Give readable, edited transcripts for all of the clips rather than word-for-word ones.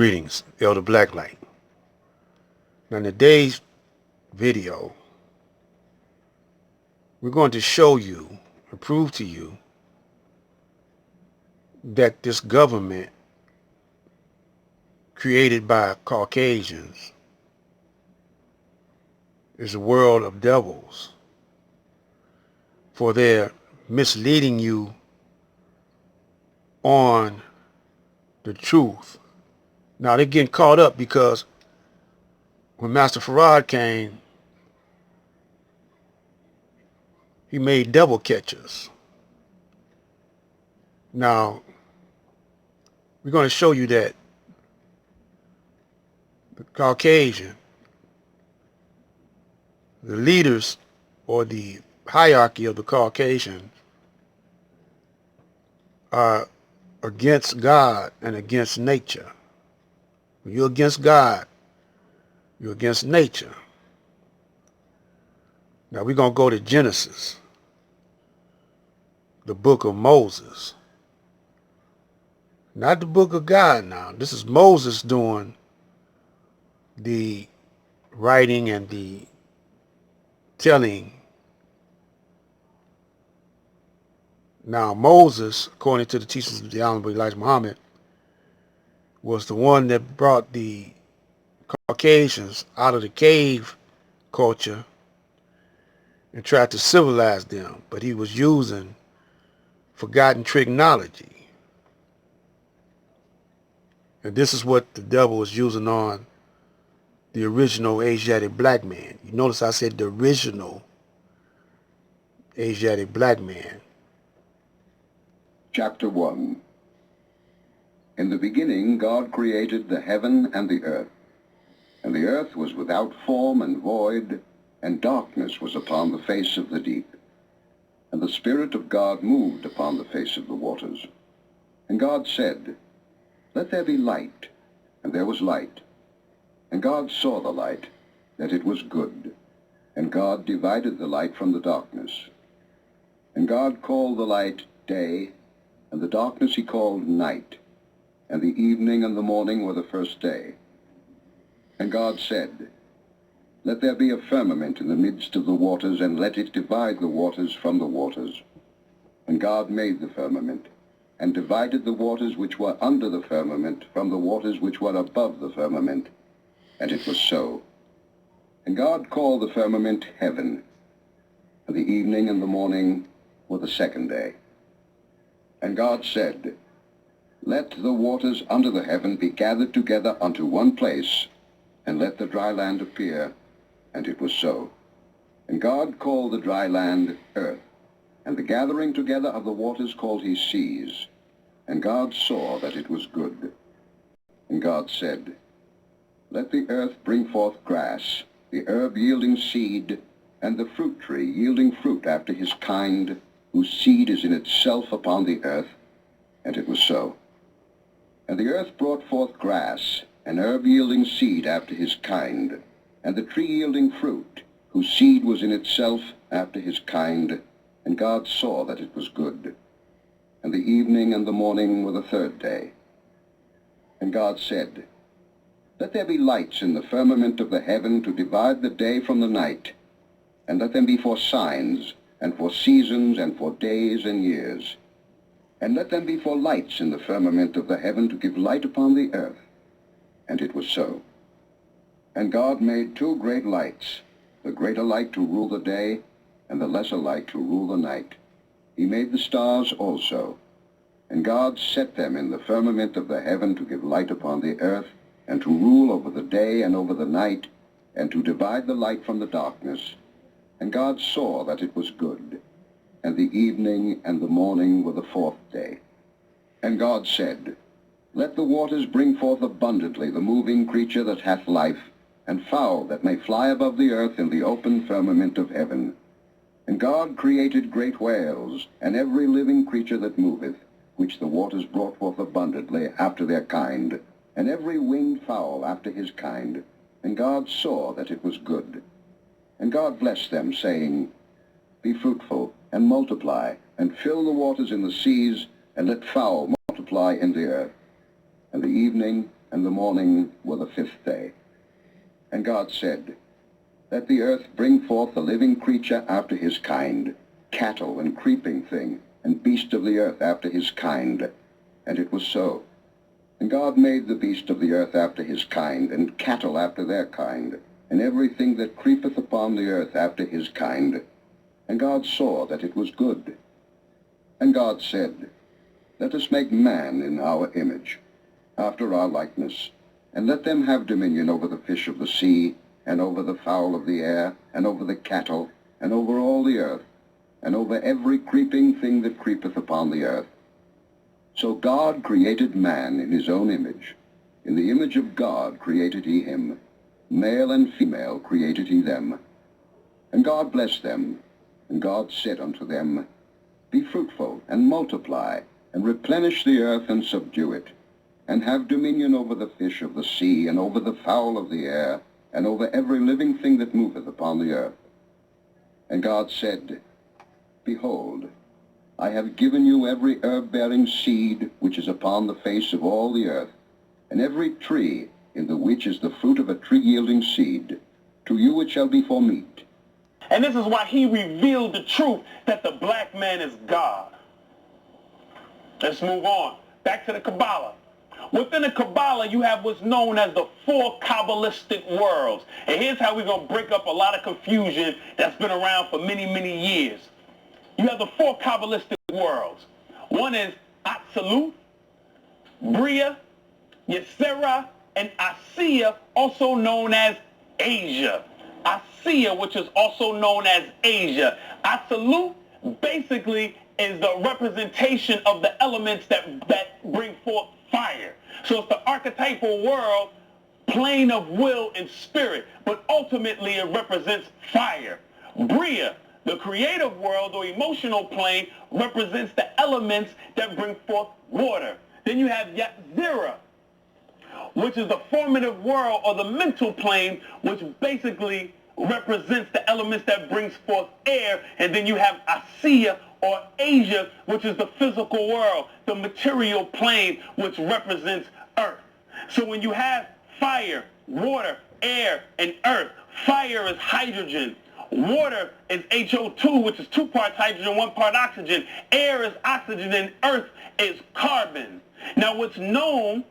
Greetings, Elder Blacklight. Now in today's video, we're going to show you and prove to you that this government created by Caucasians is a world of devils, for they're misleading you on the truth. Now they're getting caught up because when Master Farad came, he made devil catchers. Now we're going to show you that the Caucasian, the leaders or the hierarchy of the Caucasian are against God and against nature. When you're against God, you're against nature. Now we're going to go to Genesis, the book of Moses. Not the book of God now. This is Moses doing the writing and the telling. Now Moses, according to the teachings of the Honorable Elijah Muhammad, was the one that brought the Caucasians out of the cave culture and tried to civilize them, but he was using forgotten technology. And this is what the devil was using on the original Asiatic black man. You notice I said the original Asiatic black man. Chapter 1. In the beginning God created the heaven and the earth. And the earth was without form and void, and darkness was upon the face of the deep. And the Spirit of God moved upon the face of the waters. And God said, Let there be light. And there was light. And God saw the light, that it was good. And God divided the light from the darkness. And God called the light day, and the darkness he called night. And the evening and the morning were the first day. And God said, Let there be a firmament in the midst of the waters, and let it divide the waters from the waters. And God made the firmament, and divided the waters which were under the firmament from the waters which were above the firmament. And it was so. And God called the firmament heaven. And the evening and the morning were the second day. And God said, Let the waters under the heaven be gathered together unto one place, and let the dry land appear. And it was so. And God called the dry land earth, and the gathering together of the waters called he seas. And God saw that it was good. And God said, Let the earth bring forth grass, the herb yielding seed, and the fruit tree yielding fruit after his kind, whose seed is in itself upon the earth. And it was so. And the earth brought forth grass, an herb yielding seed after his kind, and the tree yielding fruit, whose seed was in itself after his kind. And God saw that it was good. And the evening and the morning were the third day. And God said, Let there be lights in the firmament of the heaven to divide the day from the night, and let them be for signs, and for seasons, and for days and years. And let them be for lights in the firmament of the heaven to give light upon the earth. And it was so. And God made two great lights, the greater light to rule the day, and the lesser light to rule the night. He made the stars also. And God set them in the firmament of the heaven to give light upon the earth, and to rule over the day and over the night, and to divide the light from the darkness. And God saw that it was good. And the evening and the morning were the fourth day. And God said, Let the waters bring forth abundantly the moving creature that hath life, and fowl that may fly above the earth in the open firmament of heaven. And God created great whales, and every living creature that moveth, which the waters brought forth abundantly after their kind, and every winged fowl after his kind. And God saw that it was good. And God blessed them, saying, Be fruitful, and multiply, and fill the waters in the seas, and let fowl multiply in the earth. And the evening and the morning were the fifth day. And God said, Let the earth bring forth a living creature after his kind, cattle and creeping thing, and beast of the earth after his kind. And it was so. And God made the beast of the earth after his kind, and cattle after their kind, and everything that creepeth upon the earth after his kind. And God saw that it was good. And God said, Let us make man in our image, after our likeness, and let them have dominion over the fish of the sea, and over the fowl of the air, and over the cattle, and over all the earth, and over every creeping thing that creepeth upon the earth. So God created man in his own image. In the image of God created he him. Male and female created he them. And God blessed them. And God said unto them, Be fruitful, and multiply, and replenish the earth, and subdue it, and have dominion over the fish of the sea, and over the fowl of the air, and over every living thing that moveth upon the earth. And God said, Behold, I have given you every herb-bearing seed which is upon the face of all the earth, and every tree in the which is the fruit of a tree-yielding seed. To you it shall be for meat. And this is why he revealed the truth that the black man is God. Let's move on. Back to the Kabbalah. Within the Kabbalah, you have what's known as the four Kabbalistic worlds. And here's how we're going to break up a lot of confusion that's been around for many, many years. You have the four Kabbalistic worlds. One is Absolute, Bria, Yetzirah, and Asiya, also known as Asia. Asiya, which is also known as Asia. Absolute basically is the representation of the elements that bring forth fire. So it's the archetypal world, plane of will and spirit, but ultimately it represents fire. Bria, the creative world or emotional plane, represents the elements that bring forth water. Then you have Yetzirah, which is the formative world or the mental plane, which basically represents the elements that brings forth air. And then you have Asiya or Asia, which is the physical world, the material plane, which represents earth. So when you have fire, water, air, and earth, fire is hydrogen. Water is HO2, which is 2 parts hydrogen, 1 part oxygen. Air is oxygen, and earth is carbon. Now what's known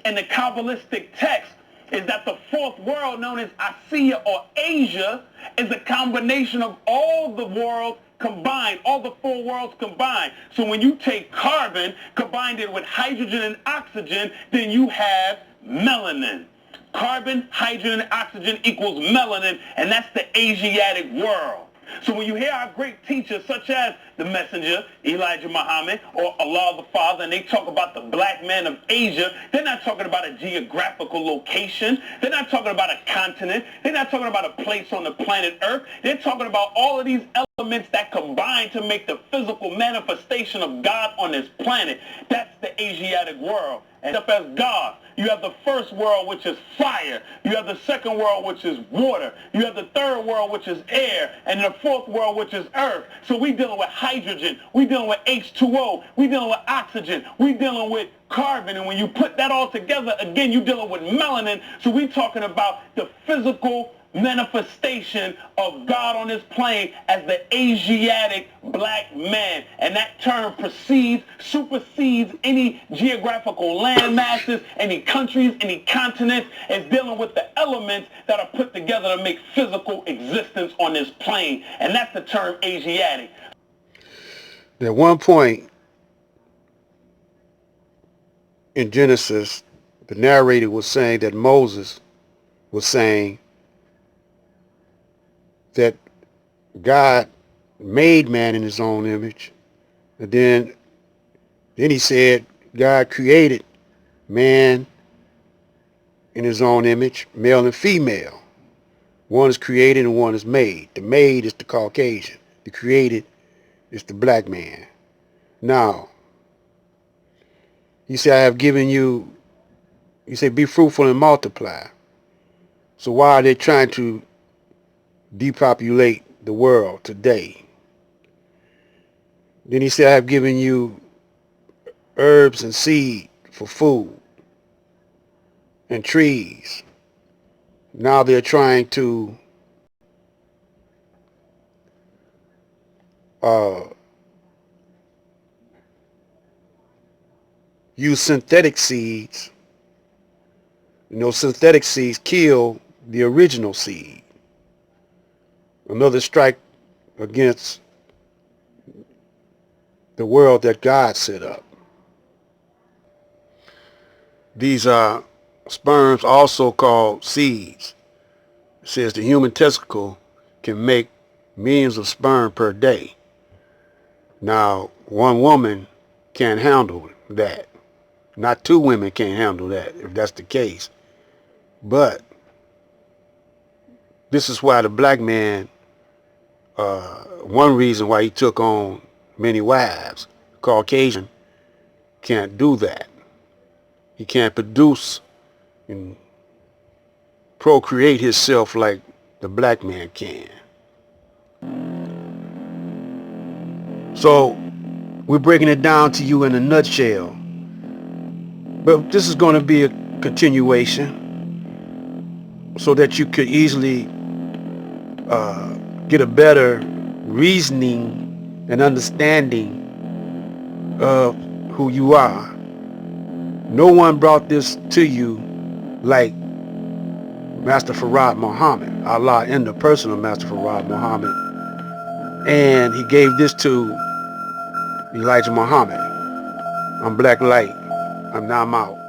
in the Kabbalistic text is that the fourth world, known as Asiya or Asia, is a combination of all the worlds combined, all the 4 worlds combined. So when you take carbon, combine it with hydrogen and oxygen, then you have melanin. Carbon, hydrogen, and oxygen equals melanin, and that's the Asiatic world. So when you hear our great teachers such as the messenger, Elijah Muhammad, or Allah the Father, and they talk about the black man of Asia, they're not talking about a geographical location. They're not talking about a continent. They're not talking about a place on the planet Earth. They're talking about all of these elements that combine to make the physical manifestation of God on this planet. That's the Asiatic world. And up as God, you have the first world, which is fire. You have the second world, which is water. You have the third world, which is air. And the fourth world, which is earth. So we're dealing with hydrogen. We're dealing with H2O. We're dealing with oxygen. We're dealing with carbon. And when you put that all together, again, you're dealing with melanin. So we're talking about the physical manifestation of God on this plane as the Asiatic black man. And that term supersedes any geographical land masses, any countries, any continents. It's dealing with the elements that are put together to make physical existence on this plane. And that's the term Asiatic. At one point in Genesis, the narrator was saying that Moses was saying that God made man in his own image. And then he said God created man in his own image, male and female. One is created and one is made. The made is the Caucasian. The created is the black man. Now, he said, I have given you, he said, be fruitful and multiply. So why are they trying to depopulate the world today? Then he said, I have given you herbs and seed for food. and trees. Now they're trying to uh, use synthetic seeds. Synthetic seeds kill the original seed. Another strike against the world that God set up. These are sperms, also called seeds. It says the human testicle can make millions of sperm per day. Now, one woman can't handle that. Not two women can't handle that, if that's the case. But this is why the black man, one reason why he took on many wives, Caucasian, can't do that. He can't produce and procreate himself like the black man can. So we're breaking it down to you in a nutshell. But this is going to be a continuation so that you could easily get a better reasoning and understanding of who you are. No one brought this to you like Master Farad Muhammad, Allah in the person of Master Farad Muhammad. And he gave this to Elijah Muhammad. I'm Black Light. I'm now out.